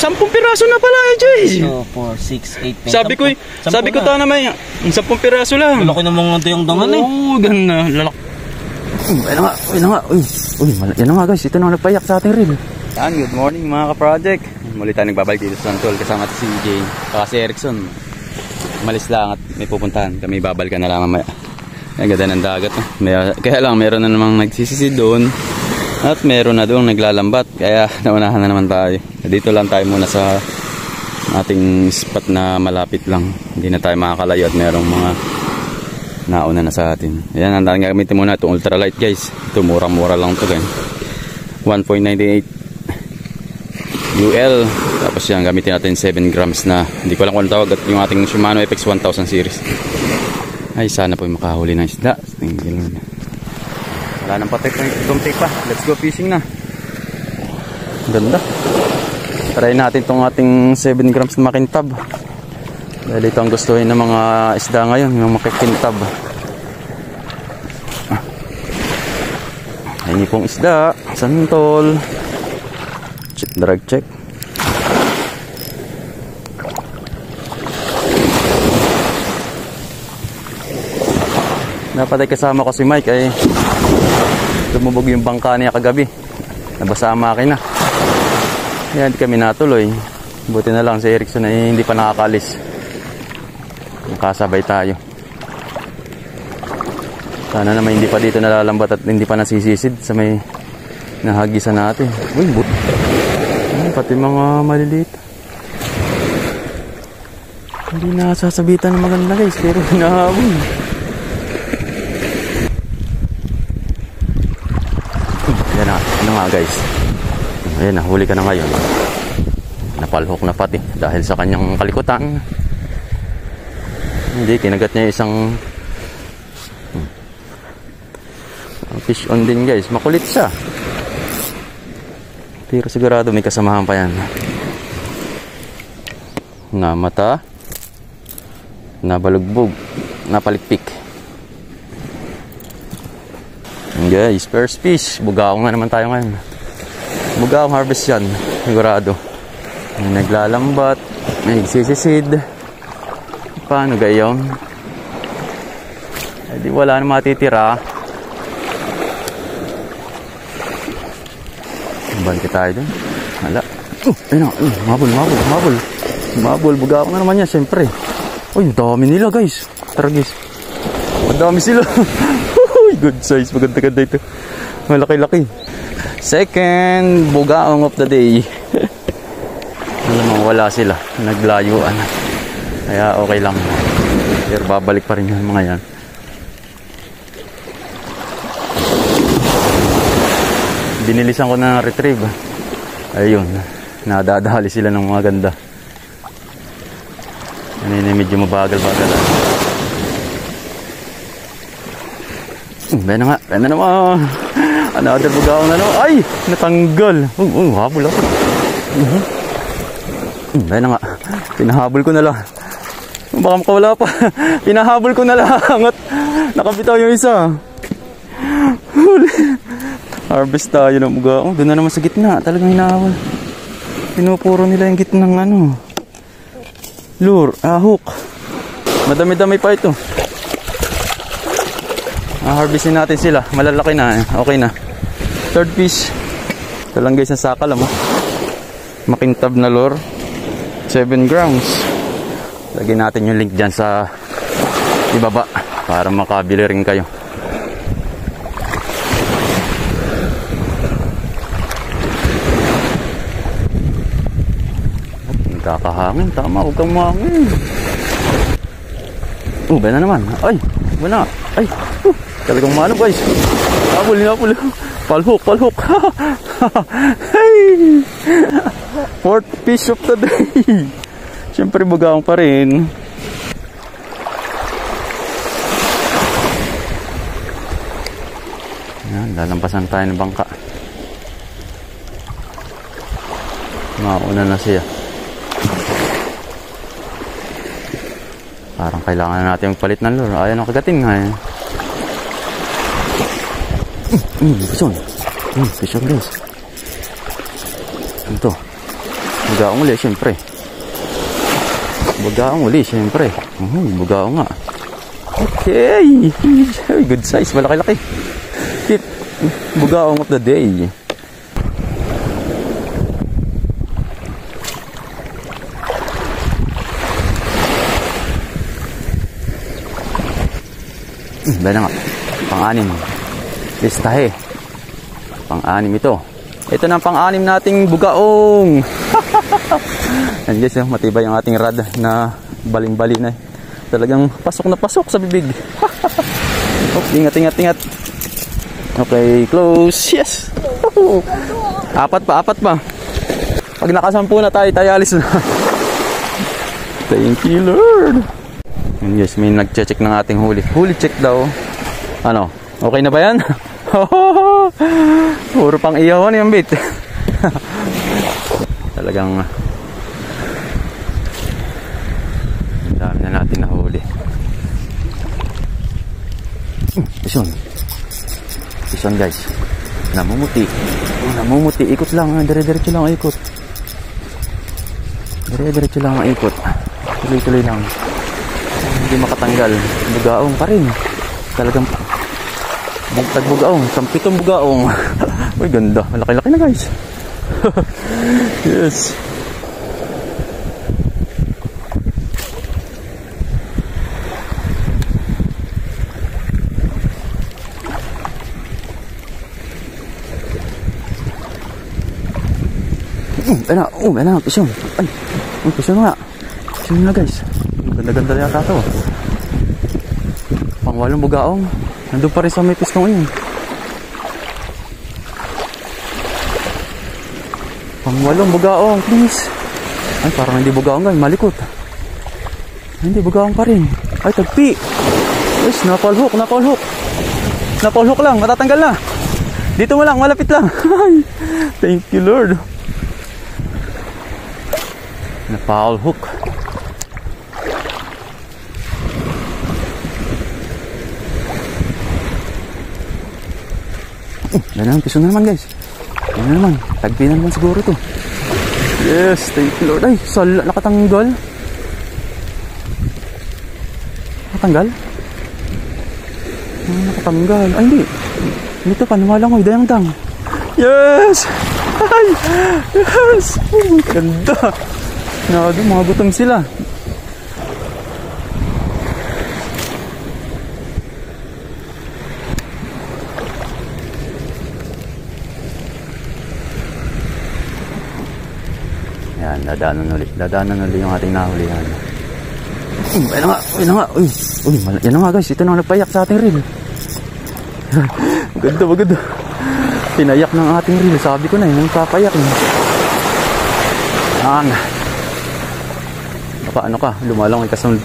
10 piraso na pala eh, Jay. 2, 4, 6, 8, 10. Sabi ko ta naman, 10 piraso lang. Malaki naman ang dayang-dangan eh. Oo, ganda. Lalak. Ayun na nga. Uy, yan na nga guys. Ito na nagpayak sa ating reel. Good morning mga ka-project. Muli tayo nagbabalik dito sa Santol. Kasama si CJ. Si Erickson. Malis lang at may pupuntahan. Kami babalikan na lang mamaya. Ang ganda ng dagat. Kaya lang meron na namang nagsisisi doon. At meron na doon naglalambat. Kaya naunahan na naman tayo. Dito lang tayo muna sa ating spot na malapit lang. Hindi na tayo makakalayo at merong mga nauna na sa atin. Ayan, ang gamitin muna itong ultralight guys. Ito mura-mura lang ito guys. 1.98 UL. Tapos yan, gamitin natin 7 grams na. Hindi ko lang kung tawag at yung ating Shimano FX 1000 series. Ay, sana po yung makahuli ng isda. Wala nang patek ng tape pa. Let's go fishing na. Ganda. Try natin itong ating 7 grams na makintab. Dahil ito ang gustuhin ng mga isda ngayon, yung makikintab. Ayun pong isda. Santol. Check, drag check. Dapat ay kasama ko si Mike ay lumubog yung bangka niya kagabi. Nabasa ang makina. Kaya hindi kami natuloy. Buti na lang si Erickson ay hindi pa nakakalis. Kasabay tayo. Sana naman hindi pa dito nalalambat at hindi pa nasisisid sa may nahagisan natin. Uy, pati mga maliliit. Hindi na sasabitan ng maganda guys, pero hinahabol. Yan na, ano nga guys. Ayan, nahuli ka na ngayon. Napalhok na pati dahil sa kanyang kalikutan. Hindi, kinagat niya isang fish on din guys. Makulit siya. Pero sigurado may kasamahan pa yan. Namata. Nabalugbog. Napalikpik. Guys, first fish. Bugaong na naman tayo ngayon. Bugaong harvest yan. Sigurado. May naglalambat. May nagsisisid. Paano gayon? Eh di wala na matitira. Balik tayo dun. Hala. Ayun na. Mabul. Bugaong na naman yan, siyempre. Uy, dami nila guys. Tara guys. Madami sila. Good size. Maganda-ganda ito. Malaki-laki. Second bugaong of the day. Alam mo, wala sila. Naglayuan. Kaya okay lang. Pero babalik pa rin yung mga yan. Binilisan ko na retrieve. Ayun. Nadadali sila ng mga ganda. Ano yun, medyo mabagal-bagal. Baya na nga. Baya na naman. Another bugaong na naman. Ay! Natanggal. Habol ako. Baya na nga. Pinahabol ko na lang. Baka makawala pa. Pinahabol ko na lang at nakabitaw yung isa. Huli. Harvest tayo ng bugaong. Doon na naman sa gitna. Talagang hinahabol. Pinupuro nila yung gitna ng ano. Lure. Hook. Madami-dami pa ito. Harvestin natin sila. Malalaki na. Okay na. Third fish. Ito lang guys na sakal. Makintab na lure. 7 grams. Lagyan natin yung link dyan sa ibaba para makabili rin kayo. Kakahangin. Tama, huwag kang mahangin. Ba na naman. Ay, wala. Ay, talagang malo guys. Habol. Palhook. Hey! Fourth fish of the day. Siyempre bugaong pa rin. Yan, lalampasan tayo ng bangka. Mauna na siya. Parang kailangan na natin magpalit ng lure. Ayan ang kagatin nga eh. Bison guys. Ito. Bugaong uli, syempre. Bugaong uli, syempre. Bugaong nga. Okay. Good size, malaki-laki. Tip. Bugaong of the day. Dahil na nga. Pang-anim. Listahe. Pang-anim ito. Ito na ang pang-anim nating bugaong. And guys, matibay ang ating rod na baling-bali na. Talagang pasok na pasok sa bibig. Ingat. Okay, close. Yes. Apat pa. Pag nakasampu na tayo alis na. Thank you, Lord. And guys, may nag-check ng ating huli. Huli check daw. Ano? Okay na ba yan? Puro pang iyawan yung bait. Talagang ang dami na natin nahuli. Ison guys. Namumuti. Ikot lang. Dire-diretso lang ikot. Dire-diretso lang ikot. Tuloy-tuloy lang. Hindi makatanggal. Bugaong pa rin. Talagang bugtag bugaong. Sampitong bugaong. Uy, ganda. Malaki-laki na guys. Yes. Ayun na. Pisyon. Pisyon nga. Pisyon na guys. Ganda-ganda yata ito. Pang-walong bugaong. Nandun pa rin sa may pistong yun. Pang-walong bugaong, please. Ay, parang hindi bugaong guys. Malikot. Hindi bugaong pa rin. Ay, tagpi. Yes, napal hook. Napal hook lang. Matatanggal na. Dito mo lang. Malapit lang. Thank you, Lord. Napal hook. Yan na, piso na naman guys. Yan na naman, tagpi na naman siguro to. Yes, thank you Lord. Ay, sala, nakatanggal. Nakatanggal? Nakatanggal. Ay, hindi. Dito pa, numalangoy, dayang-dang. Yes! Ay! Yes! Ganda. Nado, mga gutom sila. Yan, dadaanan ulit yung ating nahulihan. Ayun na nga. Uy, yan na nga guys, ito na nagpayak sa ating reel. Maganda. Pinayak ng ating reel, sabi ko na yun, papayak yun. Paano ka, lumalang ay kasunod,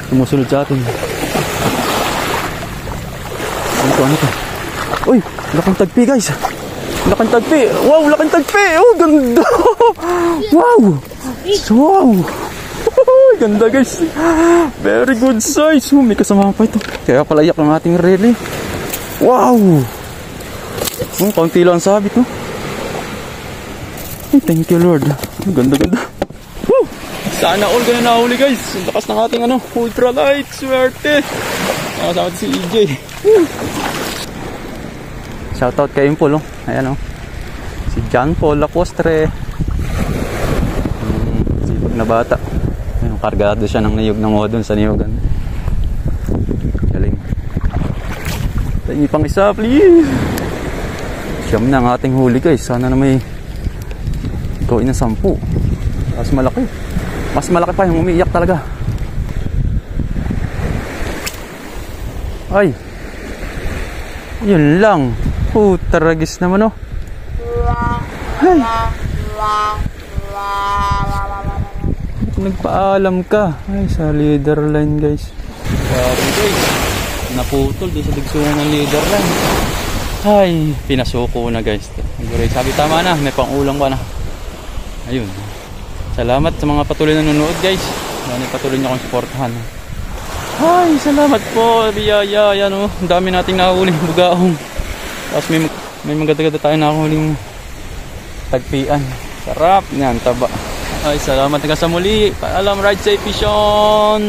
sumusunod sa atin. Ano to? Uy, laking tagpi guys. Laking tagpi. Wow, laking tagpi. Oh, ganda. Wow. Ganda guys. Very good size. Oh, may kasama pa ito. Kaya pala iyak ng ating reel eh. Wow. Kaunti lang sabit no. Thank you Lord. Ganda. Woo. Sana all ganun nahuli guys. Ang lakas ng ating ultralight. Swerte. Nakasama si EJ. Shoutout kay Impol. Ayan si John Paul Lacostre. Sipag na bata. Ayun, kargado siya ng niyog ng modon sa niyogan. Galing. Tangi pang isa please. Siyam na ang ating huli guys. Sana na may gawin ng 10. Mas malaki pa yung umiiyak talaga. Ay, yun lang. Taragis naman Ay, nagpaalam ka. Ay, sa leader line guys. Sabi guys, naputol doon sa digsungan ng leader line. Ay, pinasuko na guys. Sabi tama na, may pang-ulang pa na. Ayun. Salamat sa mga patuloy na nanonood guys. Patuloy nyo akong supportahan. Ay, salamat po. Biyaya, yan ang dami nating nahuling bugaong. Tapos may maganda-ganda tayo nahuling tagpian. Sarap yan, taba. Ay, salamat nga sa muli. Paalam, ride safe, Vision.